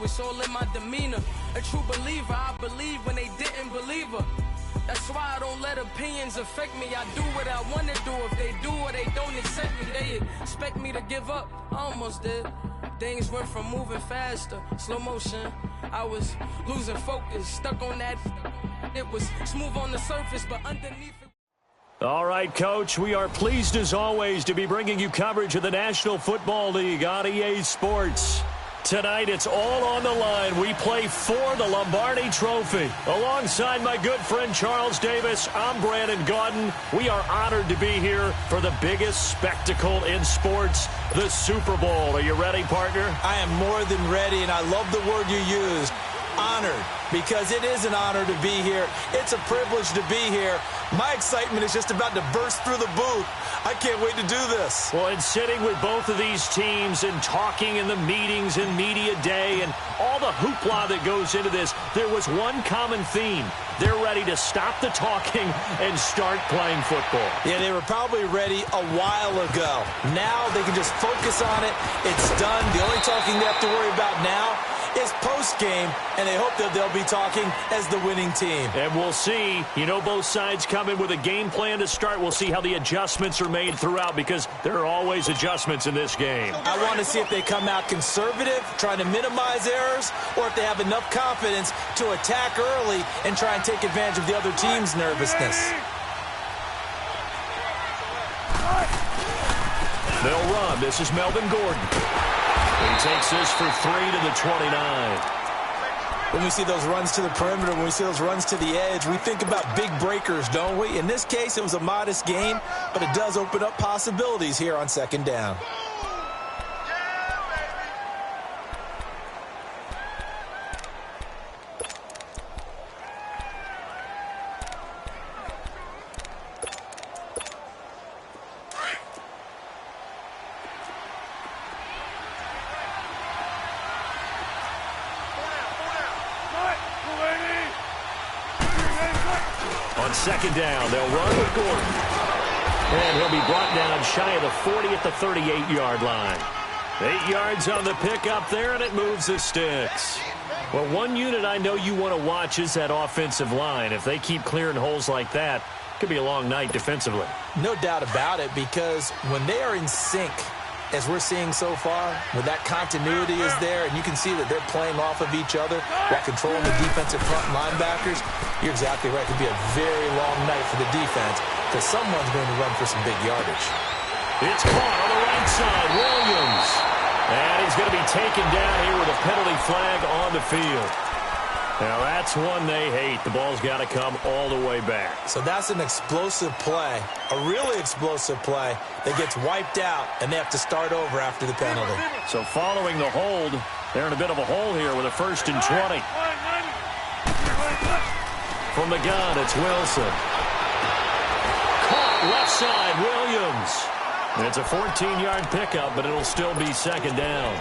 it's all in my demeanor. A true believer, I believe when they didn't believe her. That's why I don't let opinions affect me. I do what I want to do. If they do or they don't accept me, they expect me to give up. I almost did. Things went from moving faster, slow motion. I was losing focus, stuck on that. It was smooth on the surface, but underneath it. All right, Coach, we are pleased as always to be bringing you coverage of the National Football League on EA Sports. Tonight, it's all on the line. We play for the Lombardi Trophy. Alongside my good friend Charles Davis, I'm Brandon Gaudin. We are honored to be here for the biggest spectacle in sports, the Super Bowl. Are you ready, partner? I am more than ready, and I love the word you used, honored, because it is an honor to be here. It's a privilege to be here. My excitement is just about to burst through the booth. I can't wait to do this. Well, and sitting with both of these teams and talking in the meetings and media day and all the hoopla that goes into this, there was one common theme. They're ready to stop the talking and start playing football. Yeah, they were probably ready a while ago. Now they can just focus on it. It's done. The only talking they have to worry about now is post-game, and they hope that they'll be talking as the winning team. And we'll see. You know, both sides come in with a game plan to start. We'll see how the adjustments are made throughout, because there are always adjustments in this game. I want to see if they come out conservative, trying to minimize errors, or if they have enough confidence to attack early and try and take advantage of the other team's nervousness. They'll run. This is Melvin Gordon. He takes this for 3 to the 29. When we see those runs to the perimeter, when we see those runs to the edge, we think about big breakers, don't we? In this case, it was a modest gain, but it does open up possibilities here on second down. On second down, they'll run with Gordon. And he'll be brought down shy of the 40 at the 38-yard line. 8 yards on the pickup there, and it moves the sticks. Well, one unit I know you want to watch is that offensive line. If they keep clearing holes like that, it could be a long night defensively. No doubt about it, because when they are in sync, as we're seeing so far, when that continuity is there and you can see that they're playing off of each other while controlling the defensive front linebackers, you're exactly right. It could be a very long night for the defense because someone's going to run for some big yardage. It's caught on the right side, Williams. And he's going to be taken down here with a penalty flag on the field. Now, that's one they hate. The ball's got to come all the way back. So that's an explosive play, a really explosive play that gets wiped out, and they have to start over after the penalty. So following the hold, they're in a bit of a hole here with a 1st and 20. From the gun, it's Wilson. Caught left side, Williams. And it's a 14-yard pickup, but it'll still be second down.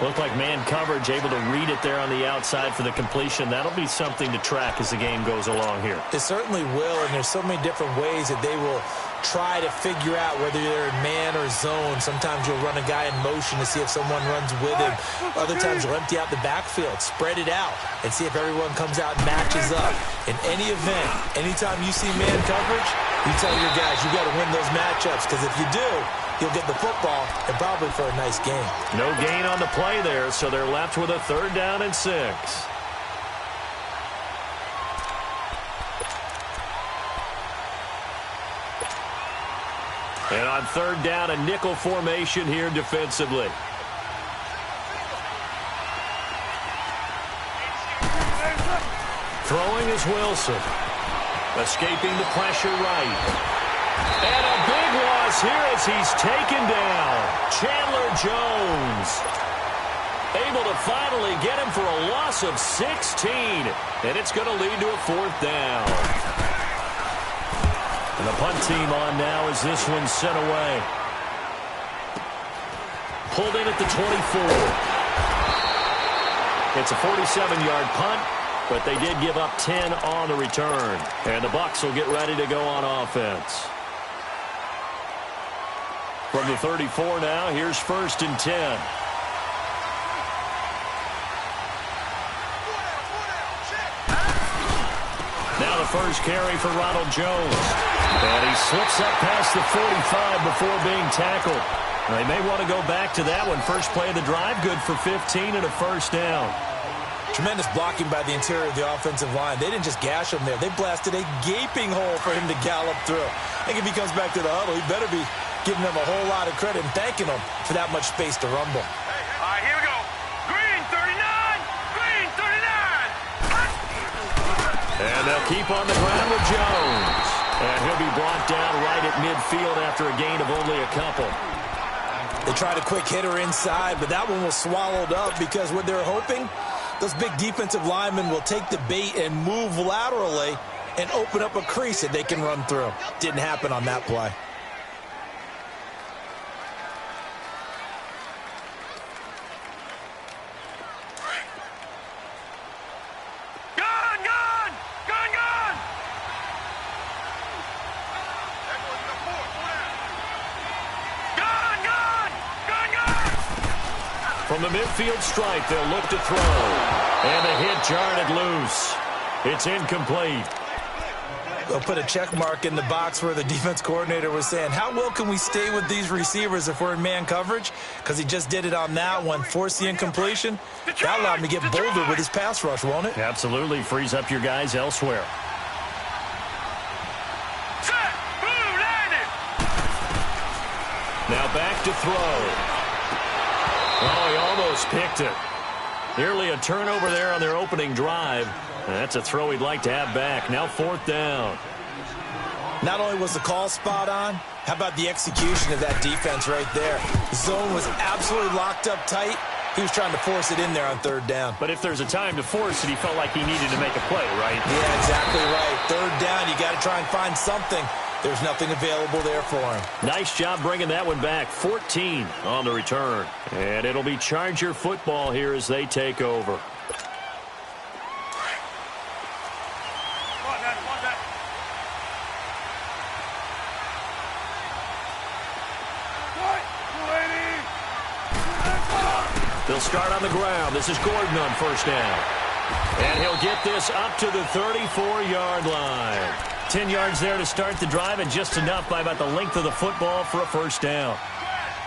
Looked like man coverage, able to read it there on the outside for the completion. That'll be something to track as the game goes along here. It certainly will, and there's so many different ways that they will try to figure out whether they're in man or zone. Sometimes you'll run a guy in motion to see if someone runs with him. Other times you'll empty out the backfield, spread it out, and see if everyone comes out and matches up. In any event, anytime you see man coverage, you tell your guys you got to win those matchups, because if you do, you'll get the football and probably for a nice game. No gain on the play there, so they're left with a 3rd down and 6. And on 3rd down, a nickel formation here defensively. Throwing is Wilson. Escaping the pressure right. And a big loss here as he's taken down. Chandler Jones. Able to finally get him for a loss of 16. And it's going to lead to a 4th down. And the punt team on now as this one's sent away. Pulled in at the 24. It's a 47-yard punt, but they did give up 10 on the return. And the Bucs will get ready to go on offense. From the 34 now, here's 1st and 10. first carry for Ronald Jones. And he slips up past the 45 before being tackled. They may want to go back to that one. First play of the drive, good for 15 and a first down. Tremendous blocking by the interior of the offensive line. They didn't just gash him there. They blasted a gaping hole for him to gallop through. I think if he comes back to the huddle, he better be giving them a whole lot of credit and thanking them for that much space to rumble. All right, here we go. Green 39! Green 39! And they'll keep on the ground with Jones. And he'll be brought down right at midfield after a gain of only a couple. They tried a quick hitter inside, but that one was swallowed up because what they're hoping, those big defensive linemen will take the bait and move laterally and open up a crease that they can run through. Didn't happen on that play. From the midfield stripe, they'll look to throw. And the hit jarred it loose. It's incomplete. They'll put a check mark in the box where the defense coordinator was saying, how well can we stay with these receivers if we're in man coverage? Because he just did it on that one, forced the incompletion. That allowed him to get bolder with his pass rush, won't it? Absolutely. Frees up your guys elsewhere. Set! Blue landed! Now back to throw. Oh, he almost picked it. Nearly a turnover there on their opening drive. That's a throw he'd like to have back. Now fourth down. Not only was the call spot on, how about the execution of that defense right there? The zone was absolutely locked up tight. He was trying to force it in there on third down. But if there's a time to force it, he felt like he needed to make a play, right? Yeah, exactly right. Third down, you got to try and find something. There's nothing available there for him. Nice job bringing that one back. 14 on the return. And it'll be Charger football here as they take over. They'll start on the ground. This is Gordon on first down. And he'll get this up to the 34-yard line. 10 yards there to start the drive, and just enough by about the length of the football for a first down.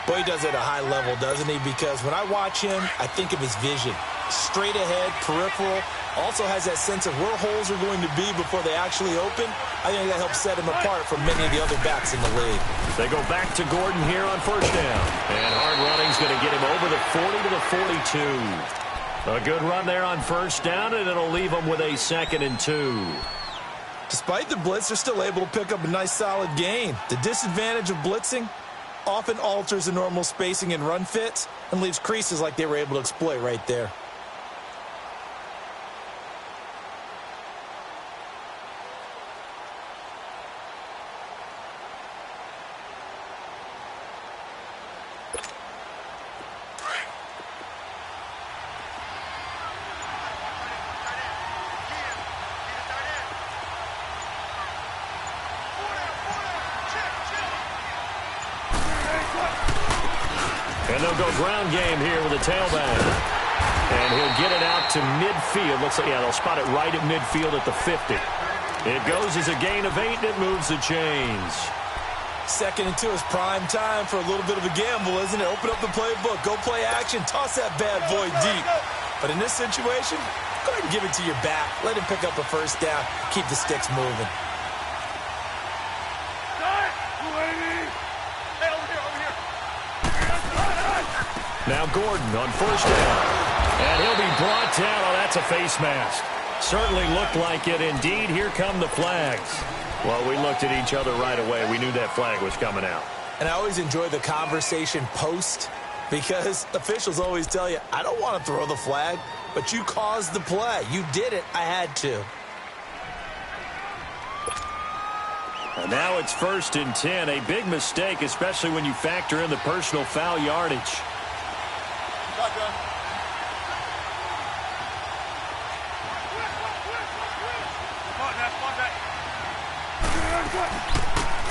Boy, he does it at a high level, doesn't he? Because when I watch him, I think of his vision. Straight ahead, peripheral. Also has that sense of where holes are going to be before they actually open. I think that helps set him apart from many of the other backs in the league. They go back to Gordon here on first down. And hard running's going to get him over the 40 to the 42. A good run there on first down, and it'll leave them with a 2nd and 2. Despite the blitz, they're still able to pick up a nice solid gain. The disadvantage of blitzing often alters the normal spacing and run fits and leaves creases like they were able to exploit right there. And they'll go ground game here with a tailback. And he'll get it out to midfield. Looks like, yeah, they'll spot it right at midfield at the 50. It goes as a gain of 8, and it moves the chains. 2nd and 2 is prime time for a little bit of a gamble, isn't it? Open up the playbook, go play action, toss that bad boy deep. But in this situation, go ahead and give it to your back. Let him pick up a first down. Keep the sticks moving. Now Gordon on first down. And he'll be brought down. Oh, that's a face mask. Certainly looked like it. Indeed, here come the flags. Well, we looked at each other right away. We knew that flag was coming out. And I always enjoy the conversation post because officials always tell you, I don't want to throw the flag, but you caused the play. You did it. I had to. And now it's 1st and 10. A big mistake, especially when you factor in the personal foul yardage.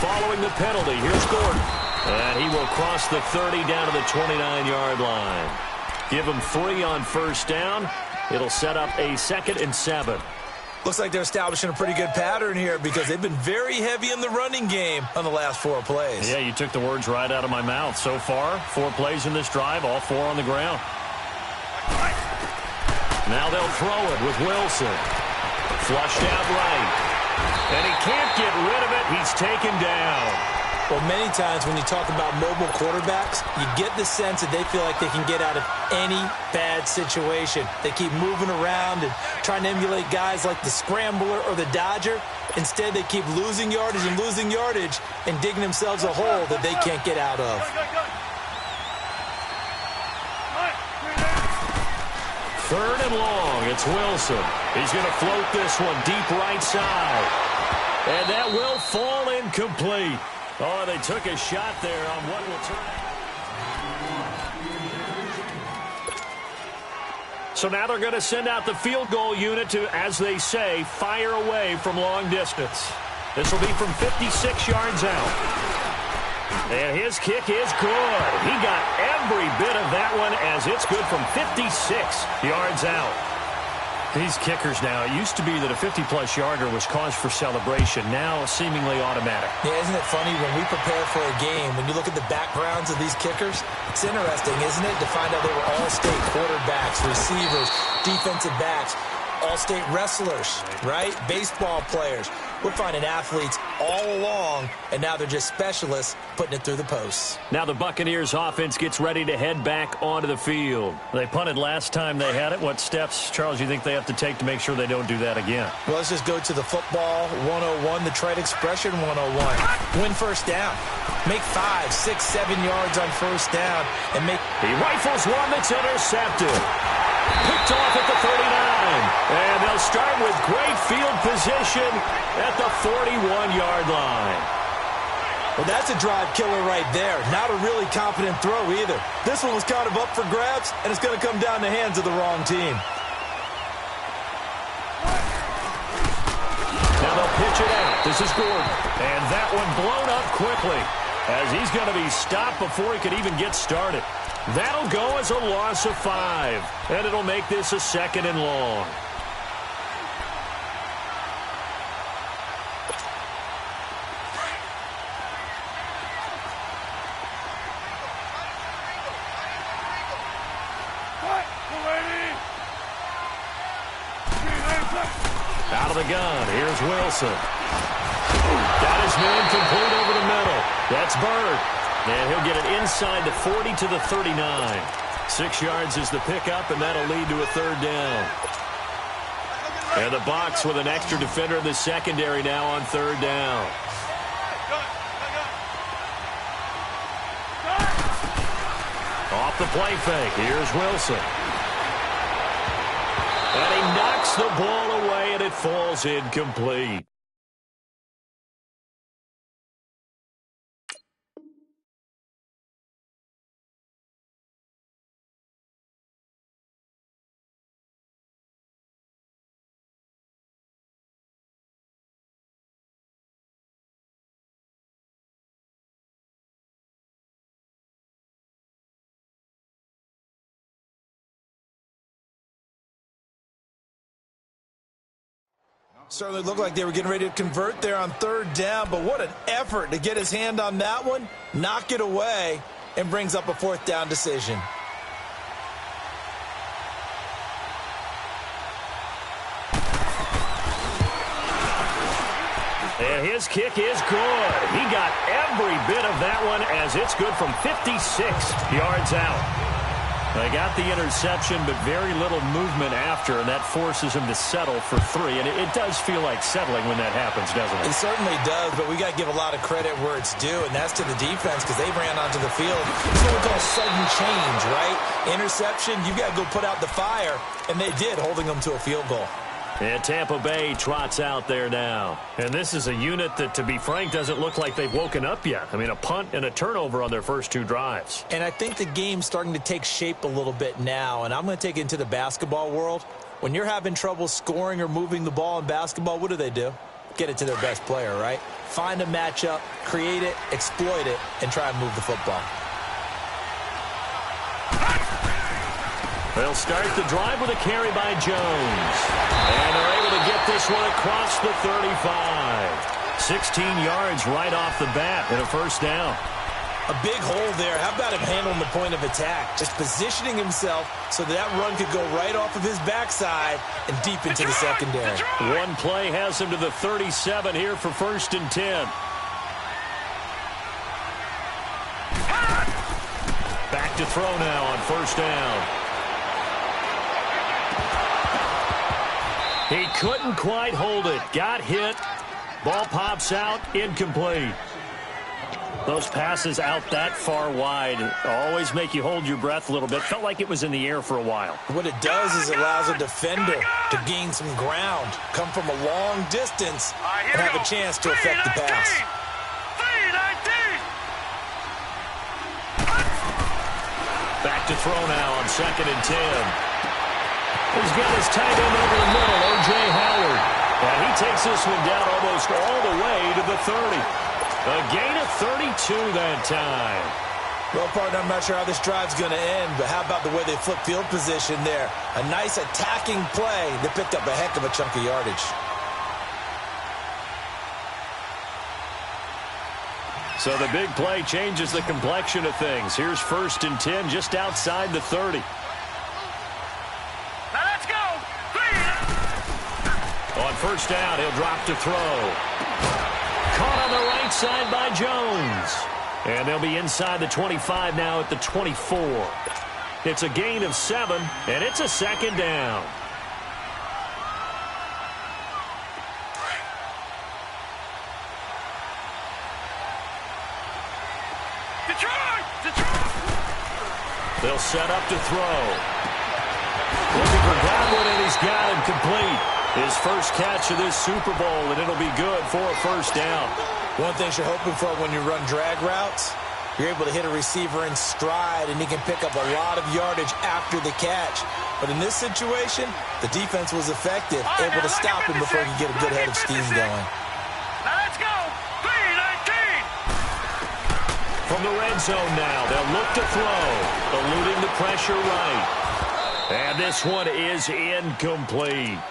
Following the penalty, here's Gordon. And he will cross the 30 down to the 29-yard line. Give him 3 on first down. It'll set up a 2nd and 7. Looks like they're establishing a pretty good pattern here because they've been very heavy in the running game on the last 4 plays. Yeah, you took the words right out of my mouth. So far, 4 plays in this drive, all 4 on the ground. Now they'll throw it with Wilson. Flushed out right. And he can't get rid of it. He's taken down. Well, many times when you talk about mobile quarterbacks, you get the sense that they feel like they can get out of any bad situation. They keep moving around and trying to emulate guys like the Scrambler or the Dodger. Instead, they keep losing yardage and digging themselves a hole that they can't get out of. Third and long, it's Wilson. He's going to float this one deep right side. And that will fall incomplete. Oh, they took a shot there on what will turn out. So now they're going to send out the field goal unit to, as they say, fire away from long distance. This will be from 56 yards out. And his kick is good. He got every bit of that one as it's good from 56 yards out. These kickers now, it used to be that a 50-plus yarder was cause for celebration. Now seemingly automatic. Yeah, isn't it funny when we prepare for a game, when you look at the backgrounds of these kickers, it's interesting, isn't it, to find out they were all-state quarterbacks, receivers, defensive backs, all-state wrestlers, right? Baseball players. We're finding athletes all along, and now they're just specialists putting it through the posts. Now the Buccaneers offense gets ready to head back onto the field. They punted last time they had it. What steps, Charles, you think they have to take to make sure they don't do that again? Well, let's just go to the football 101, the trade expression 101. Win first down. Make 5, 6, 7 yards on first down. And make... He rifles one that's intercepted. Picked off at the 39. And they'll start with great field position at the 41-yard line. Well, that's a drive killer right there. Not a really confident throw either. This one was kind of up for grabs, and it's going to come down the hands of the wrong team. Now they'll pitch it out. This is Gordon. And that one blown up quickly as he's going to be stopped before he could even get started. That'll go as a loss of 5, and it'll make this a 2nd and long. Out of the gun, here's Wilson. Got his man complete over the middle. That's Bird. And he'll get it inside the 40 to the 39. 6 yards is the pickup, and that'll lead to a 3rd down. And the Bucs with an extra defender in the secondary now on 3rd down. Off the play fake, here's Wilson. And he knocks the ball away, and it falls incomplete. Certainly looked like they were getting ready to convert there on 3rd down, but what an effort to get his hand on that one, knock it away, and brings up a 4th down decision. And his kick is good. He got every bit of that one as it's good from 56 yards out. They got the interception, but very little movement after, and that forces him to settle for 3. And it does feel like settling when that happens, doesn't it? It certainly does, but we got to give a lot of credit where it's due, and that's to the defense because they ran onto the field. It's what we call sudden change, right? Interception, you got to go put out the fire, and they did, holding them to a field goal. And Tampa Bay trots out there now. And this is a unit that, to be frank, doesn't look like they've woken up yet. I mean, a punt and a turnover on their first 2 drives. And I think the game's starting to take shape a little bit now, and I'm going to take it into the basketball world. When you're having trouble scoring or moving the ball in basketball, what do? Get it to their best player, right? Find a matchup, create it, exploit it, and try and move the football. They'll start the drive with a carry by Jones. And they're able to get this one across the 35. 16 yards right off the bat and a first down. A big hole there. How about him handling the point of attack? Just positioning himself so that run could go right off of his backside and deep into the secondary. One play has him to the 37 here for 1st and 10. Back to throw now on 1st down. He couldn't quite hold it. Got hit. Ball pops out. Incomplete. Those passes out that far wide always make you hold your breath a little bit. Felt like it was in the air for a while. What it does is it allows a defender to gain some ground, come from a long distance, and have a chance to affect the pass. Back to throw now on 2nd and 10. He's got his tight end over the middle, O.J. Howard. And he takes this one down almost all the way to the 30. A gain of 32 that time. Well, partner, I'm not sure how this drive's going to end, but how about the way they flip field position there? A nice attacking play that picked up a heck of a chunk of yardage. So the big play changes the complexion of things. Here's 1st and 10 just outside the 30. Now let's go. On 1st down, he'll drop to throw. Caught on the right side by Jones. And they'll be inside the 25 now at the 24. It's a gain of 7, and it's a 2nd down. Detroit! They'll set up to throw. Looking for Godwin, and he's got him complete. His first catch of this Super Bowl, and it'll be good for a 1st down. One thing you're hoping for when you run drag routes, you're able to hit a receiver in stride, and he can pick up a lot of yardage after the catch. But in this situation, the defense was effective, able to stop him before he could get a good head of steam going. Now let's go. 3-19. From the red zone now, they'll look to throw, eluding the pressure right. And this one is incomplete.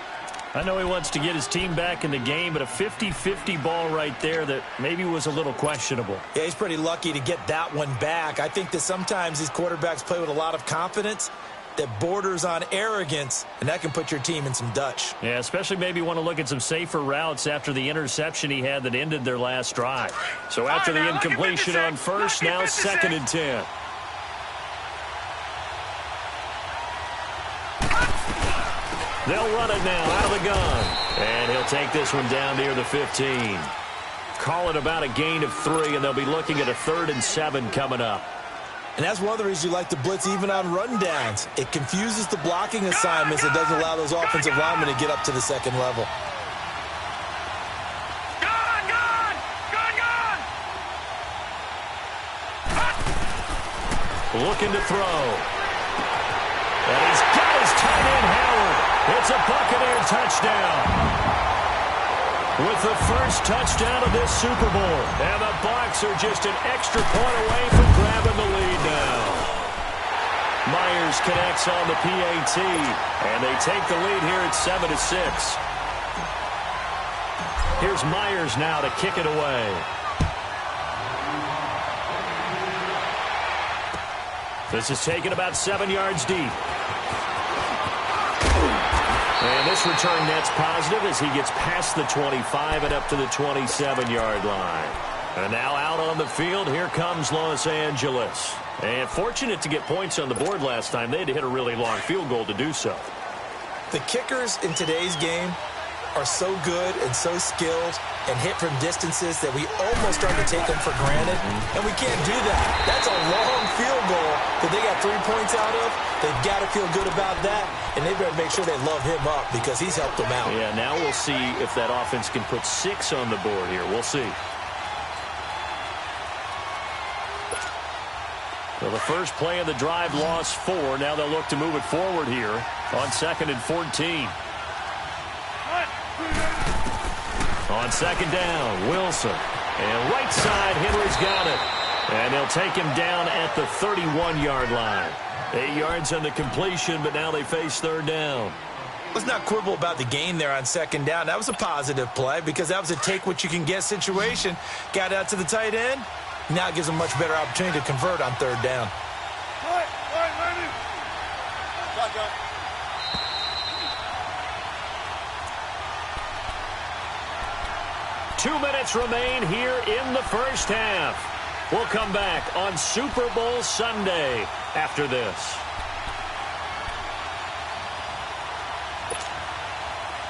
I know he wants to get his team back in the game, but a 50-50 ball right there that maybe was a little questionable. Yeah, he's pretty lucky to get that one back. I think that sometimes these quarterbacks play with a lot of confidence that borders on arrogance, and that can put your team in some Dutch. Yeah, especially maybe want to look at some safer routes after the interception he had that ended their last drive. So after the incompletion on 1st, now 2nd and 10. They'll run it now out of the gun. And he'll take this one down near the 15. Call it about a gain of 3, and they'll be looking at a 3rd and 7 coming up. And that's one of the reasons you like to blitz even on rundowns. It confuses the blocking assignments. It doesn't allow those offensive linemen to get up to the 2nd level. Looking to throw. And he's got his tight end, Howard. It's a Buccaneer touchdown. With the first touchdown of this Super Bowl. And the Bucs are just an extra point away from grabbing the lead now. Myers connects on the PAT. And they take the lead here at 7-6. Here's Myers now to kick it away. This is taken about 7 yards deep. And this return net's positive as he gets past the 25 and up to the 27-yard line. And now out on the field, here comes Los Angeles. And fortunate to get points on the board last time. They had to hit a really long field goal to do so. The kickers in today's game are so good and so skilled and hit from distances that we almost start to take them for granted, and we can't do that. That's a long field goal that they got 3 points out of. They've got to feel good about that, and they better make sure they love him up because he's helped them out. Yeah, now we'll see if that offense can put 6 on the board here. We'll see. Well, the first play of the drive lost 4. Now they'll look to move it forward here on 2nd and 14. On 2nd down, Wilson. And right side, Henry's got it. And they'll take him down at the 31-yard line. 8 yards on the completion, but now they face 3rd down. Let's not quibble about the gain there on second down. That was a positive play because that was a take-what-you-can-get situation. Got out to the tight end. Now it gives them a much better opportunity to convert on third down. 2 minutes remain here in the first half. We'll come back on Super Bowl Sunday after this.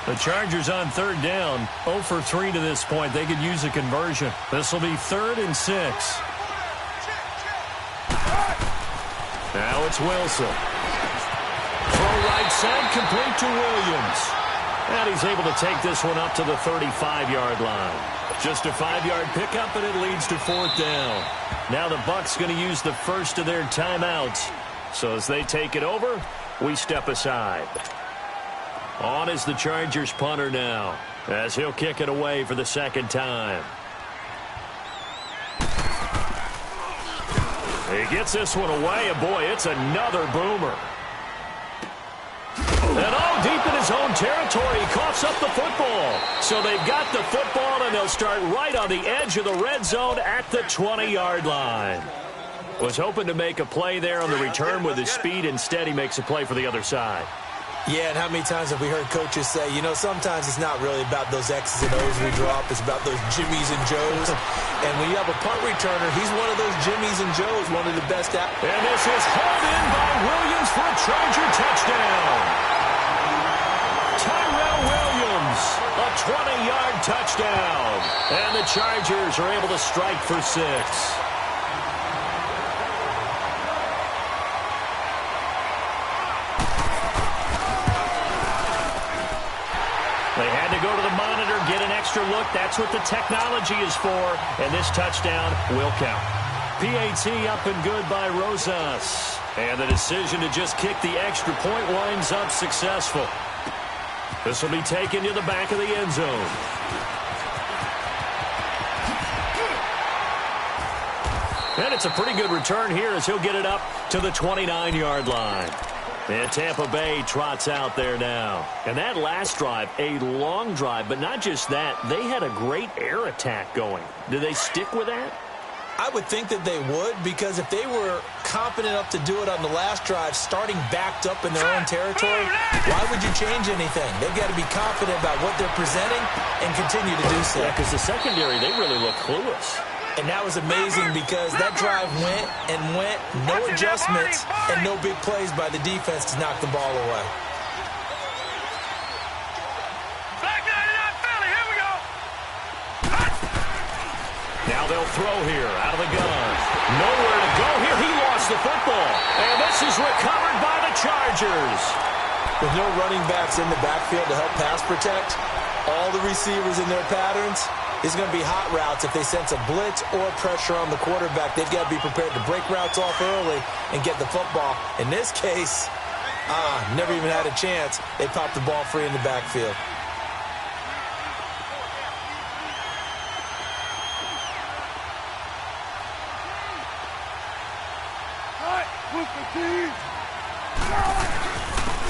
The Chargers on third down, 0 for 3 to this point. They could use a conversion. This will be 3rd and 6. Now it's Wilson. Throw right side, complete to Williams. And he's able to take this one up to the 35-yard line. Just a 5-yard pickup, and it leads to 4th down. Now the Bucs going to use the first of their timeouts. So as they take it over, we step aside. On is the Chargers punter now, as he'll kick it away for the second time. He gets this one away, and boy, it's another boomer. And all deep in his own territory, he coughs up the football. So they've got the football, and they'll start right on the edge of the red zone at the 20-yard line. Was hoping to make a play there on the return with his speed. Instead, he makes a play for the other side. Yeah, and how many times have we heard coaches say, you know, sometimes it's not really about those X's and O's we drop. It's about those Jimmies and Joes. And when you have a punt returner, he's one of those Jimmies and Joes, one of the best out. And this is hauled in by Williams for a Charger touchdown. Tyrell Williams, a 20-yard touchdown. And the Chargers are able to strike for 6. They had to go to the monitor, get an extra look. That's what the technology is for. And this touchdown will count. PAT up and good by Rosas. And the decision to just kick the extra point winds up successful. This will be taken to the back of the end zone. And it's a pretty good return here as he'll get it up to the 29-yard line. And Tampa Bay trots out there now. And that last drive, a long drive, but not just that. They had a great air attack going. Do they stick with that? I would think that they would, because if they were confident enough to do it on the last drive, starting backed up in their own territory, why would you change anything? They've got to be confident about what they're presenting and continue to do so. Yeah, because the secondary, they really look clueless. And that was amazing because that drive went and went, no adjustments, and no big plays by the defense to knock the ball away. Now they'll throw here out of the gun. Nowhere to go here. He lost the football. And this is recovered by the Chargers. With no running backs in the backfield to help pass protect, all the receivers in their patterns, it's going to be hot routes. If they sense a blitz or pressure on the quarterback, they've got to be prepared to break routes off early and get the football. In this case, never even had a chance. They popped the ball free in the backfield.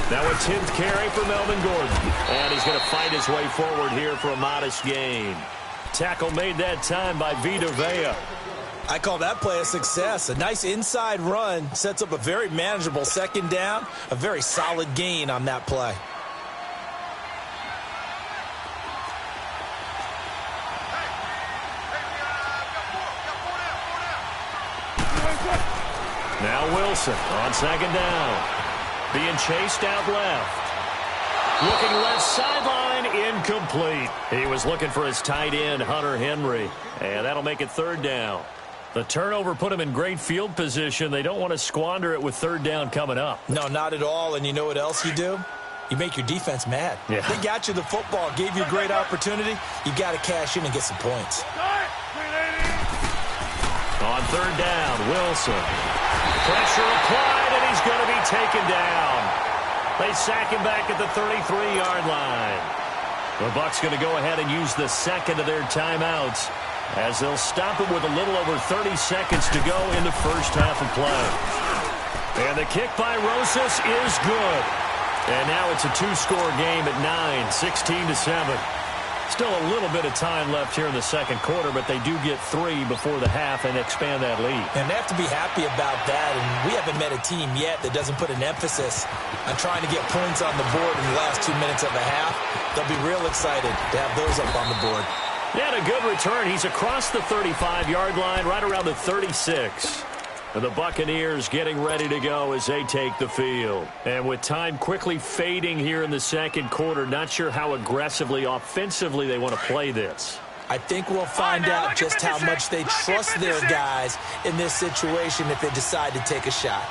Now a 10th carry for Melvin Gordon. And he's going to fight his way forward here for a modest gain. Tackle made that time by Vita Vea. I call that play a success. A nice inside run sets up a very manageable second down. A very solid gain on that play. Now Wilson on second down. Being chased out left. Looking left sideline, incomplete. He was looking for his tight end, Hunter Henry. And that'll make it 3rd down. The turnover put him in great field position. They don't want to squander it with 3rd down coming up. No, not at all. And you know what else you do? You make your defense mad. Yeah. They got you the football, gave you a great opportunity. You got to cash in and get some points. On 3rd down, Wilson. Pressure applied, and he's going to be taken down. They sack him back at the 33-yard line. The Bucs going to go ahead and use the second of their timeouts as they'll stop it with a little over 30 seconds to go in the first half of play. And the kick by Rosas is good. And now it's a two-score game at 9, 16-7. Still a little bit of time left here in the second quarter, but they do get 3 before the half and expand that lead. And they have to be happy about that, and we haven't met a team yet that doesn't put an emphasis on trying to get points on the board in the last 2 minutes of the half. They'll be real excited to have those up on the board. And a good return. He's across the 35-yard line, right around the 36. And the Buccaneers getting ready to go as they take the field. And with time quickly fading here in the second quarter, not sure how aggressively, offensively they want to play this. I think we'll find out just how much they trust their guys in this situation if they decide to take a shot.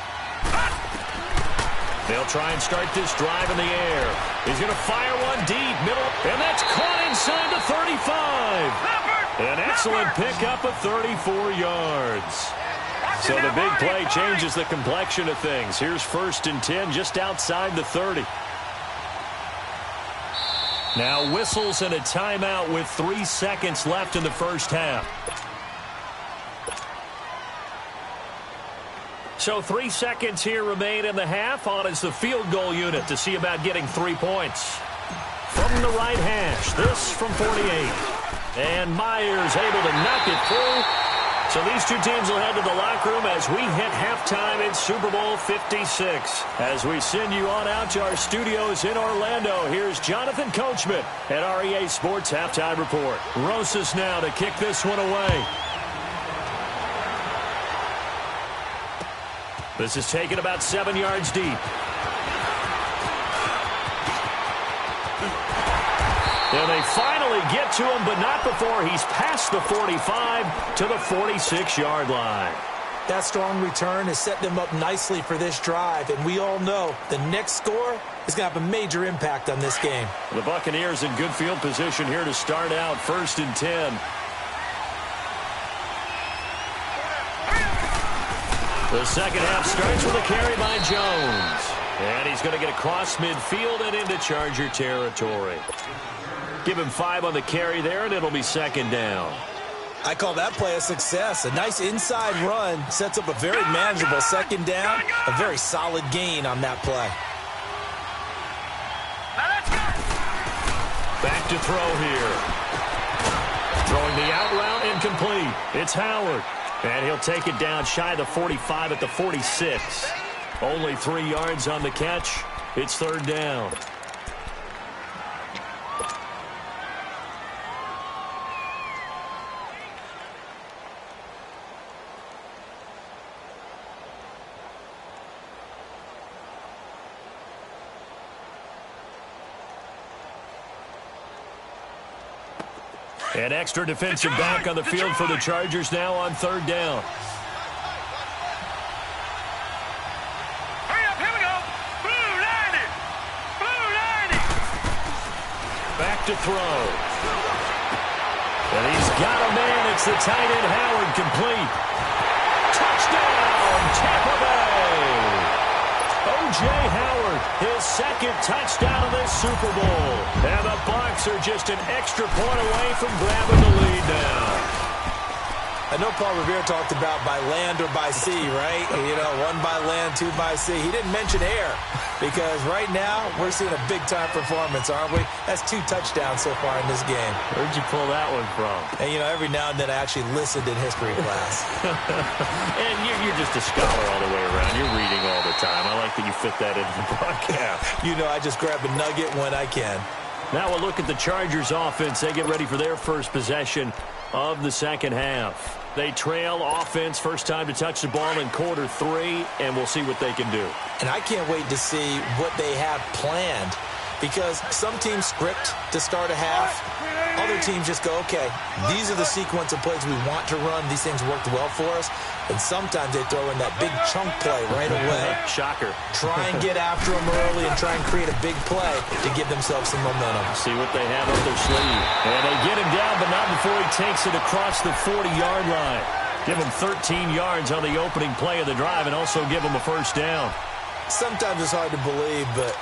They'll try and start this drive in the air. He's going to fire one deep, middle, and that's caught inside the 35. An excellent pickup of 34 yards. So the big play changes the complexion of things. Here's 1st and 10 just outside the 30. Now whistles and a timeout with 3 seconds left in the first half. So 3 seconds here remain in the half. On is the field goal unit to see about getting 3 points. From the right hash, this from 48. And Myers able to knock it through. So these two teams will head to the locker room as we hit halftime in Super Bowl 56. As we send you on out to our studios in Orlando, here's Jonathan Coachman at REA Sports Halftime Report. Rosas now to kick this one away. This is taken about 7 yards deep. And they finally get to him, but not before he's past the 45 to the 46-yard line. That strong return has set them up nicely for this drive, and we all know the next score is going to have a major impact on this game. The Buccaneers in good field position here to start out 1st and 10. The second half starts with a carry by Jones. And he's going to get across midfield and into Charger territory. Give him 5 on the carry there, and it'll be 2nd down. I call that play a success. A nice inside run sets up a very manageable 2nd down. A very solid gain on that play. Back to throw here. Throwing the out route incomplete. It's Howard. And he'll take it down shy of the 45 at the 46. Only 3 yards on the catch. It's 3rd down. An extra defensive back on the field for the Chargers now on 3rd down. Hurry up, here we go. Blue 90. Blue 90. Back to throw. And he's got a man. It's the tight end Howard, complete. Touchdown, Tampa Bay. O.J. Howard, his 2nd touchdown of this Super Bowl. And the Bucs are just an extra point away from grabbing the lead now. I know Paul Revere talked about by land or by sea, right? You know, 1 by land, 2 by sea. He didn't mention air because right now we're seeing a big-time performance, aren't we? That's 2 touchdowns so far in this game. Where'd you pull that one from? And, you know, every now and then I actually listened in history class. And you're just a scholar all the way around. You're reading all the time. I like that you fit that into the broadcast. You know, I just grab a nugget when I can. Now we'll look at the Chargers offense. They get ready for their first possession of the second half. They trail offense, first time to touch the ball in quarter 3, and we'll see what they can do. And I can't wait to see what they have planned because some teams script to start a half. Other teams just go, okay, these are the sequence of plays we want to run. These things worked well for us. And sometimes they throw in that big chunk play right away. Shocker. Try and get after them early and try and create a big play to give themselves some momentum. See what they have up their sleeve. And they get him down, but not before he takes it across the 40-yard line. Give him 13 yards on the opening play of the drive and also give him a first down. Sometimes it's hard to believe, but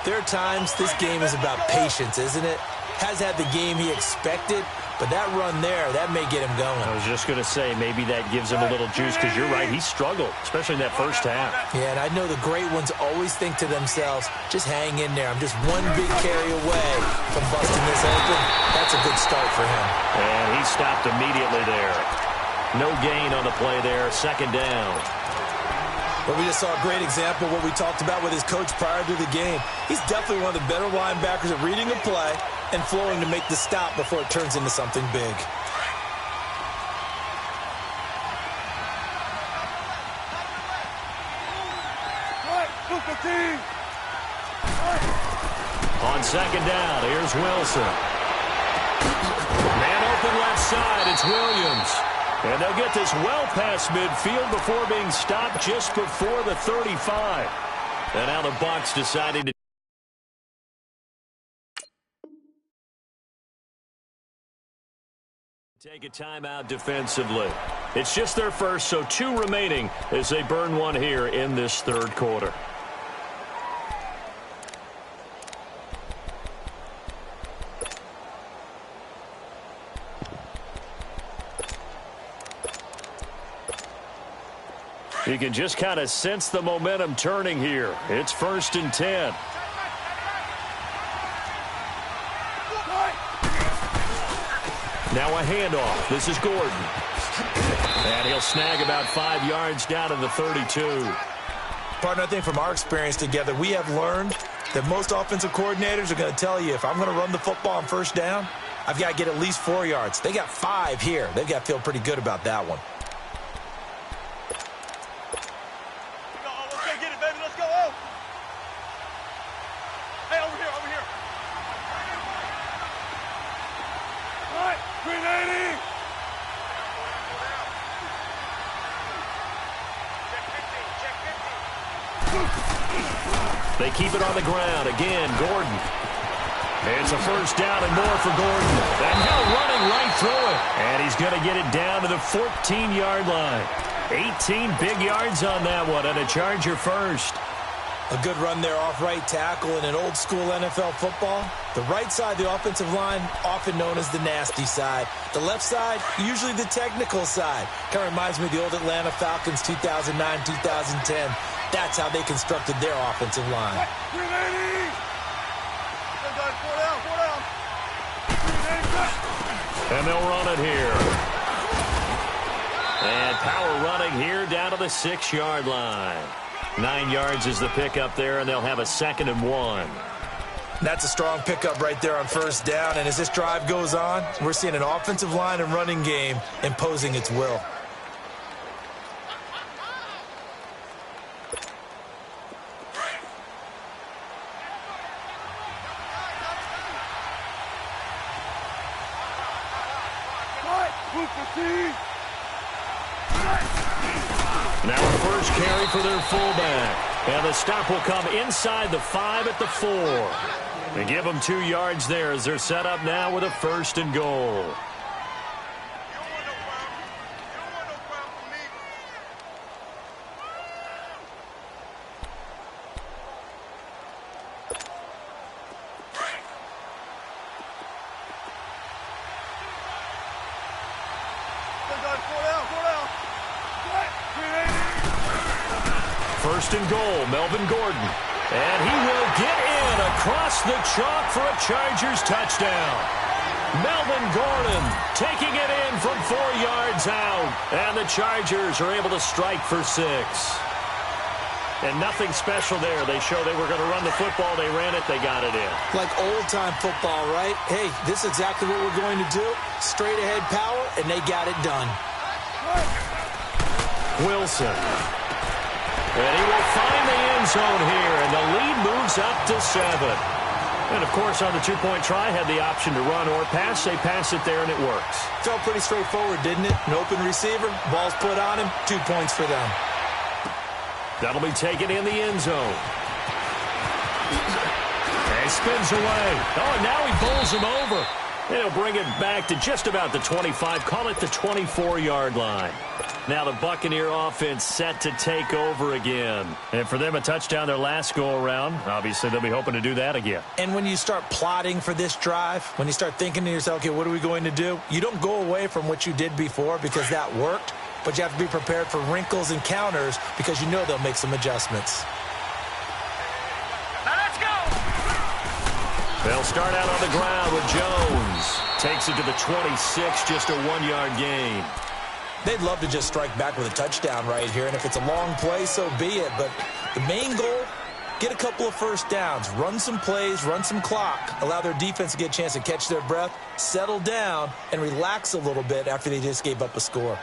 There are times this game is about patience, isn't it? Has had the game he expected, but that run there, that may get him going. I was just going to say, maybe that gives him a little juice, because you're right, he struggled, especially in that first half. Yeah, and I know the great ones always think to themselves, just hang in there. I'm just one big carry away from busting this open. That's a good start for him. And he stopped immediately there. No gain on the play there, second down. But we just saw a great example of what we talked about with his coach prior to the game. He's definitely one of the better linebackers at reading a play and flowing to make the stop before it turns into something big. On second down, here's Wilson. Man open left side, it's Williams. And they'll get this well past midfield before being stopped just before the 35. And now the Bucs deciding to take a timeout defensively. It's just their first, so 2 remaining as they burn one here in this third quarter. You can just kind of sense the momentum turning here. It's 1st and 10. Now a handoff. This is Gordon. And he'll snag about 5 yards down to the 32. Partner, I think from our experience together, we have learned that most offensive coordinators are going to tell you, if I'm going to run the football on first down, I've got to get at least 4 yards. They got 5 here. They've got to feel pretty good about that one. They keep it on the ground. Again, Gordon. It's a first down and more for Gordon. And now running right through it. And he's going to get it down to the 14-yard line. 18 big yards on that one, and a Charger first. A good run there off right tackle in an old-school NFL football. The right side, the offensive line, often known as the nasty side. The left side, usually the technical side. Kind of reminds me of the old Atlanta Falcons 2009, 2010. That's how they constructed their offensive line. And they'll run it here. And power running here down to the 6-yard line. 9 yards is the pickup there, and they'll have a 2nd and 1. That's a strong pickup right there on first down. And as this drive goes on, we're seeing an offensive line and running game imposing its will. Now a first carry for their fullback. And the stop will come inside the 5 at the 4. And give them 2 yards there as they're set up now with a 1st and goal. First and goal, Melvin Gordon. And he will get in across the chalk for a Chargers touchdown. Melvin Gordon taking it in from 4 yards out. And the Chargers are able to strike for 6. And nothing special there. They show they were going to run the football. They ran it. They got it in. Like old-time football, right? Hey, this is exactly what we're going to do. Straight ahead power, and they got it done. Wilson. And he will find the end zone here, and the lead moves up to 7. And, of course, on the 2-point try, had the option to run or pass. They pass it there, and it works. Felt pretty straightforward, didn't it? An open receiver, ball's put on him, 2 points for them. That'll be taken in the end zone. And he spins away. Oh, and now he bowls him over. And he'll bring it back to just about the 25, call it the 24-yard line. Now the Buccaneer offense set to take over again. And for them, a touchdown their last go-around. Obviously, they'll be hoping to do that again. And when you start plotting for this drive, when you start thinking to yourself, okay, what are we going to do? You don't go away from what you did before because that worked, but you have to be prepared for wrinkles and counters because you know they'll make some adjustments. Now let's go. They'll start out on the ground with Jones. Takes it to the 26, just a 1-yard gain. They'd love to just strike back with a touchdown right here, and if it's a long play, so be it. But the main goal, get a couple of first downs, run some plays, run some clock, allow their defense to get a chance to catch their breath, settle down, and relax a little bit after they just gave up a score.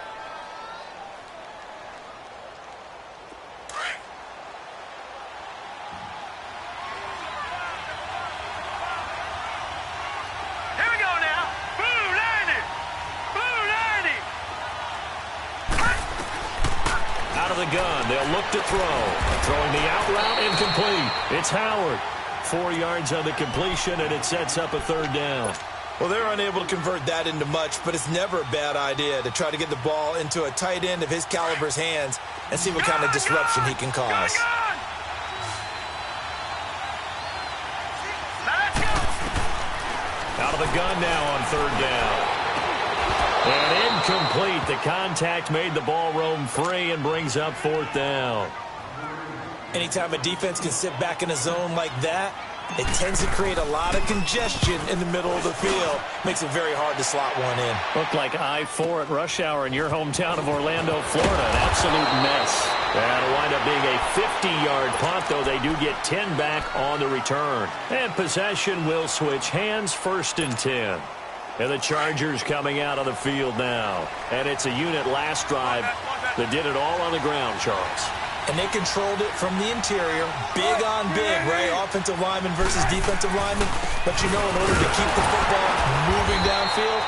Gun. They'll look to throw. Throwing the out route, incomplete. It's Howard. 4 yards on the completion, and it sets up a 3rd down. Well, they're unable to convert that into much, but it's never a bad idea to try to get the ball into a tight end of his caliber's hands and see what kind of disruption he can cause. Out of the gun now on 3rd down. And incomplete. The contact made the ball roam free and brings up 4th down. Anytime a defense can sit back in a zone like that, it tends to create a lot of congestion in the middle of the field. Makes it very hard to slot one in. Looked like I-4 at rush hour in your hometown of Orlando, Florida. An absolute mess. That'll wind up being a 50-yard punt, though they do get 10 back on the return. And possession will switch hands, 1st and 10. And the Chargers coming out on the field now. And it's a unit last drive that did it all on the ground, Charles. And they controlled it from the interior. Big on big, right? Offensive lineman versus defensive lineman. But you know, in order to keep the football moving downfield,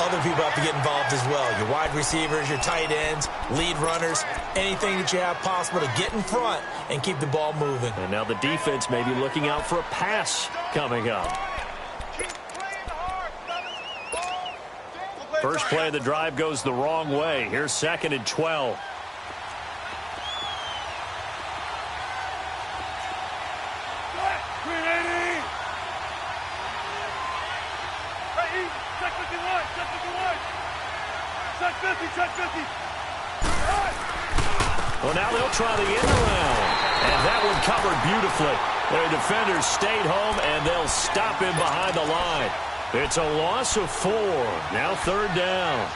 other people have to get involved as well. Your wide receivers, your tight ends, lead runners, anything that you have possible to get in front and keep the ball moving. And now the defense may be looking out for a pass coming up. First play of the drive goes the wrong way. Here's 2nd and 12. Well, now they'll try the end around. And that one covered beautifully. Their defenders stayed home, and they'll stop him behind the line. It's a loss of 4. Now 3rd down.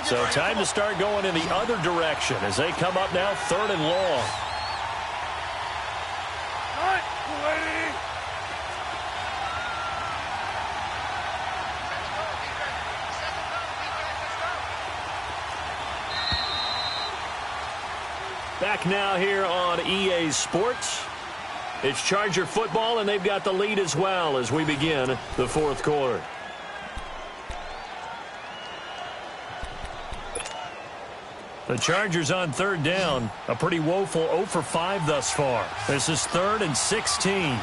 So time to start going in the other direction as they come up now 3rd and long. Back now here on EA Sports. It's Charger football, and they've got the lead as well as we begin the 4th quarter. The Chargers on 3rd down. A pretty woeful 0 for 5 thus far. This is 3rd and 16.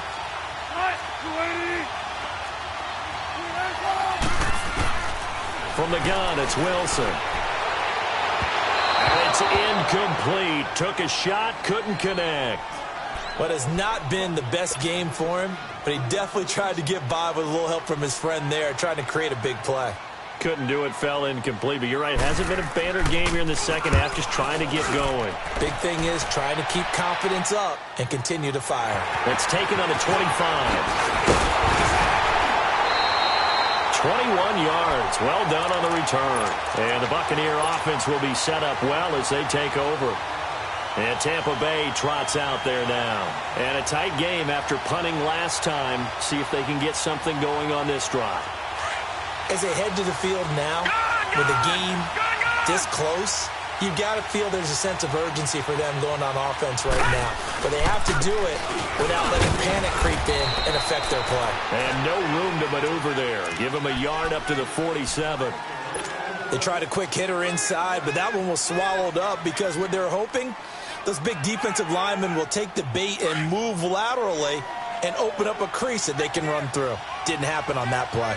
From the gun, it's Wilson. And it's incomplete. Took a shot, couldn't connect. What has not been the best game for him, but he definitely tried to get by with a little help from his friend there, trying to create a big play. Couldn't do it, fell incomplete. But you're right, hasn't been a banner game here in the second half, just trying to get going. Big thing is trying to keep confidence up and continue to fire. It's taken on the 25. 21 yards. Well done on the return. And the Buccaneer offense will be set up well as they take over. And Tampa Bay trots out there now. And a tight game after punting last time. See if they can get something going on this drive. As they head to the field now, with the game this close, you've got to feel there's a sense of urgency for them going on offense right now. But they have to do it without letting panic creep in and affect their play. And no room to maneuver there. Give them a yard up to the 47. They tried a quick hitter inside, but that one was swallowed up because what they're hoping, those big defensive linemen will take the bait and move laterally and open up a crease that they can run through. Didn't happen on that play.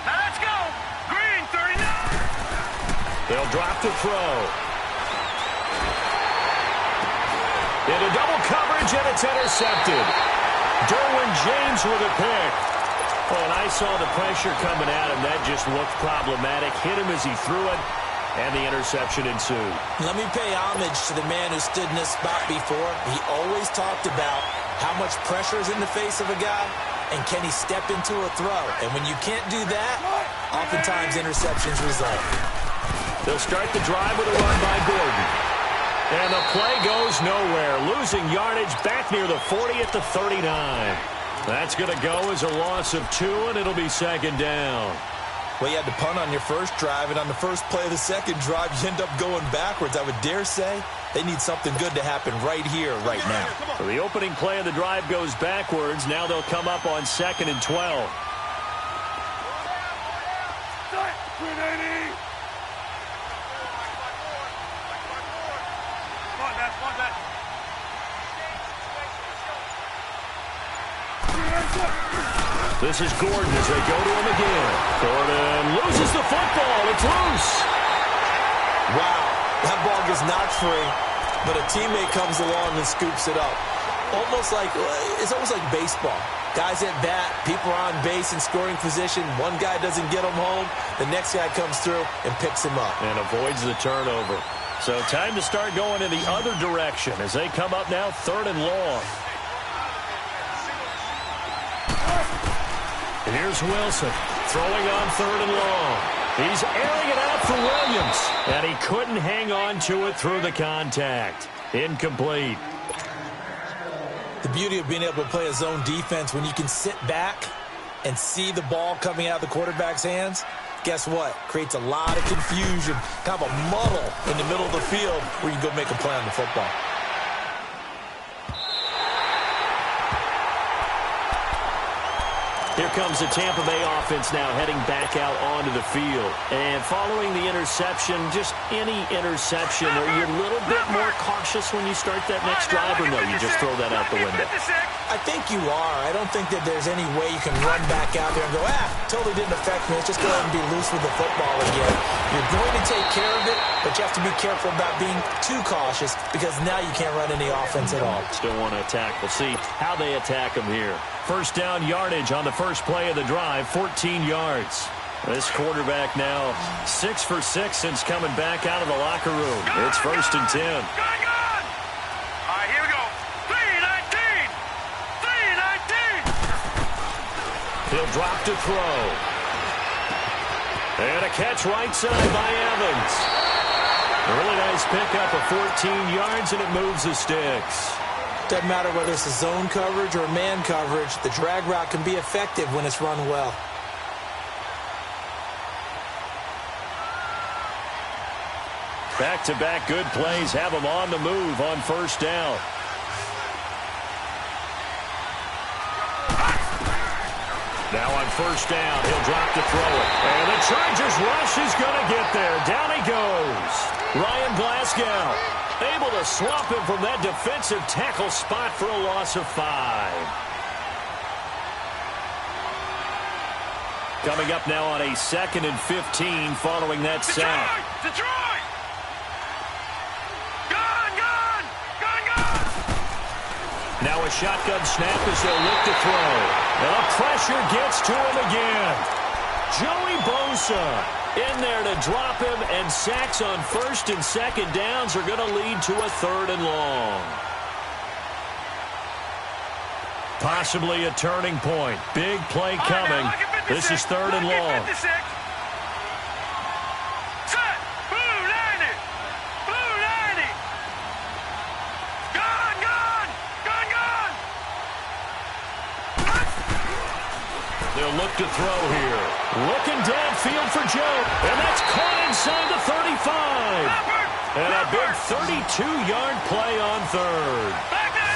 Now let's go. Green 39. They'll drop the throw. Into double coverage, and it's intercepted. Derwin James with a pick. Oh, and I saw the pressure coming at him. That just looked problematic. Hit him as he threw it, and the interception ensued. Let me pay homage to the man who stood in this spot before. He always talked about how much pressure is in the face of a guy, and can he step into a throw. And when you can't do that, oftentimes interceptions result. They'll start the drive with a run by Gordon. And the play goes nowhere. Losing yardage back near the 40 at the 39. That's going to go as a loss of 2, and it'll be second down. Well, you had to punt on your first drive, and on the first play of the second drive, you end up going backwards. I would dare say they need something good to happen right here, right now. So the opening play of the drive goes backwards. Now they'll come up on 2nd and 12. This is Gordon as they go to him again. Gordon loses the football. It's loose. Wow, that ball gets knocked free, but a teammate comes along and scoops it up. It's almost like baseball. Guys at bat, people are on base in scoring position. One guy doesn't get him home. The next guy comes through and picks him up. And avoids the turnover. So time to start going in the other direction as they come up now 3rd and long. Here's Wilson throwing on 3rd and long. He's airing it out for Williams, and he couldn't hang on to it through the contact. Incomplete. The beauty of being able to play a zone defense when you can sit back and see the ball coming out of the quarterback's hands, guess what? Creates a lot of confusion, kind of a muddle in the middle of the field where you can go make a play on the football. Here comes the Tampa Bay offense now heading back out onto the field. And following the interception, just any interception, are you a little bit more cautious when you start that next drive, or no, you just throw that out the window? I think you are. I don't think that there's any way you can run back out there and go, totally didn't affect me. Let's just go ahead and be loose with the football again. You're going to take care of it, but you have to be careful about being too cautious because now you can't run any offense at all. Still want to attack. We'll see how they attack them here. First down yardage on the first play of the drive, 14 yards. This quarterback now 6 for 6 since coming back out of the locker room. It's 1st and 10. All right, here we go. 3-19. 3-19. He'll drop to throw. And a catch right side by Evans. A really nice pickup of 14 yards, and it moves the sticks. Doesn't matter whether it's a zone coverage or man coverage, the drag route can be effective when it's run well. Back-to-back good plays have him on the move on first down. Now on first down, he'll drop to throw it. And the Chargers rush is going to get there. Down he goes. Ryan Glasgow able to swamp him from that defensive tackle spot for a loss of 5. Coming up now on a 2nd and 15 following that sack. Detroit! Gone! Now a shotgun snap as they'll look to throw. And the pressure gets to him again. Joey Bosa in there to drop him, and sacks on 1st and 2nd downs are going to lead to a 3rd and long. Possibly a turning point. Big play coming. This is 3rd and long. Set! Blue 90! Blue 90! Gone! They'll look to throw here. Looking downfield for Joe. And that's caught inside the 35. And a big 32-yard play on 3rd.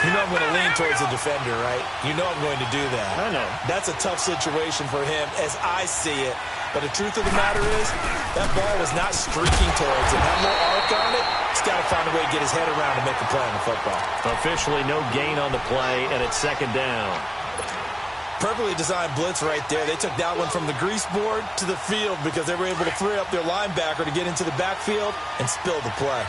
You know I'm going to lean towards the defender, right? You know I'm going to do that. I know. That's a tough situation for him as I see it. But the truth of the matter is, that ball was not streaking towards him. That little arc on it, he's got to find a way to get his head around to make a play on the football. Officially no gain on the play, and it's second down. Perfectly designed blitz right there. They took that one from the grease board to the field because they were able to free up their linebacker to get into the backfield and spill the play.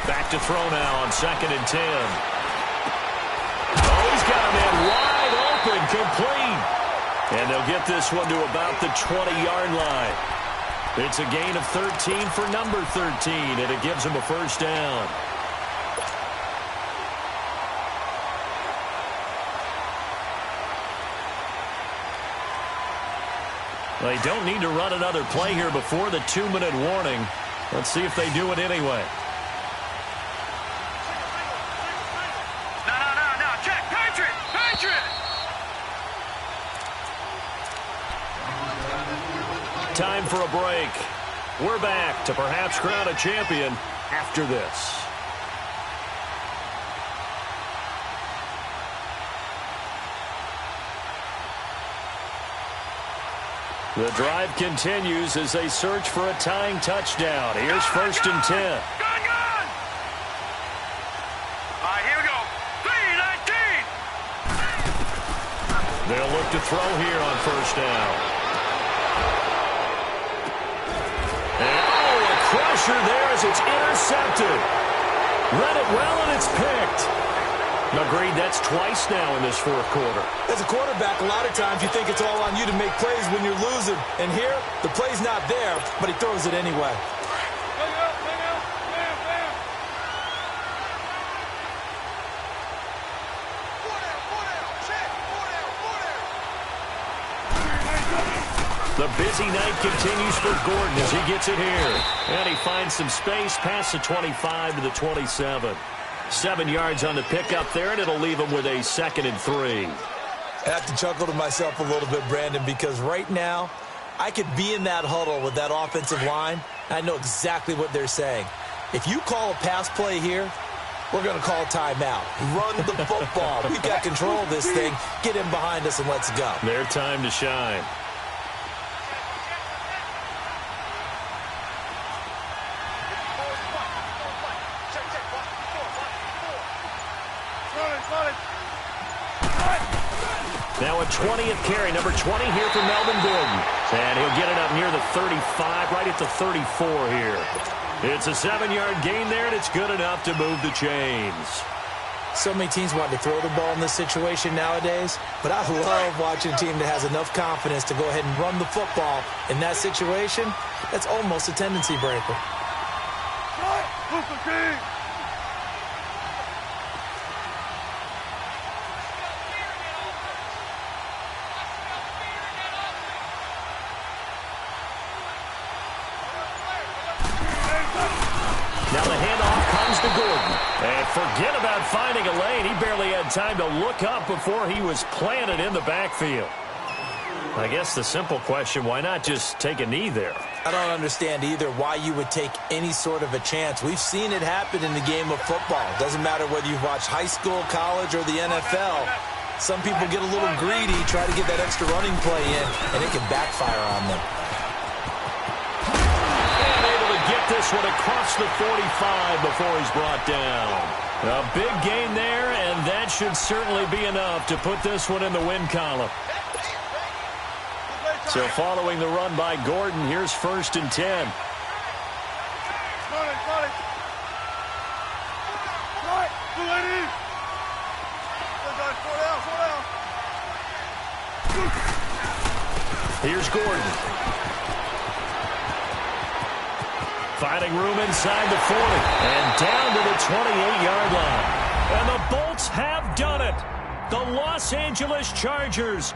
Back to throw now on 2nd and 10. Oh, he's got a man wide open, complete. And they'll get this one to about the 20-yard line. It's a gain of 13 for number 13, and it gives him a first down. They don't need to run another play here before the 2-minute warning. Let's see if they do it anyway. Time for a break. We're back to perhaps crown a champion after this. The drive continues as they search for a tying touchdown. Here's 1st and 10. Gun! All right, here we go. 3-19. They'll look to throw here on 1st down. Crusher there as it's intercepted. Read it well, and it's picked. Agreed, that's twice now in this 4th quarter. As a quarterback, a lot of times you think it's all on you to make plays when you're losing. And here, the play's not there, but he throws it anyway. The busy night continues for Gordon as he gets it here. And he finds some space past the 25 to the 27. 7 yards on the pickup there, and it'll leave him with a 2nd and 3. I have to chuckle to myself a little bit, Brandon, because right now, I could be in that huddle with that offensive line. I know exactly what they're saying. If you call a pass play here, we're going to call timeout. Run the football. We've got control of this thing. Get in behind us and let's go. Their time to shine. Now a 20th carry, number 20 here for Melvin Gordon. And he'll get it up near the 35, right at the 34 here. It's a 7-yard gain there, and it's good enough to move the chains. So many teams want to throw the ball in this situation nowadays, but I love watching a team that has enough confidence to go ahead and run the football. In that situation, that's almost a tendency breaker. Now the handoff comes to Gordon. And forget about finding a lane. He barely had time to look up before he was planted in the backfield. I guess the simple question, why not just take a knee there? I don't understand either why you would take any sort of a chance. We've seen it happen in the game of football. Doesn't matter whether you've watched high school, college, or the NFL. Some people get a little greedy, try to get that extra running play in, and it can backfire on them. Get this one across the 45 before he's brought down. A big gain there, and that should certainly be enough to put this one in the win column. So following the run by Gordon, here's 1st and 10. Here's Gordon. Finding room inside the 40 and down to the 28-yard line. And the Bolts have done it. The Los Angeles Chargers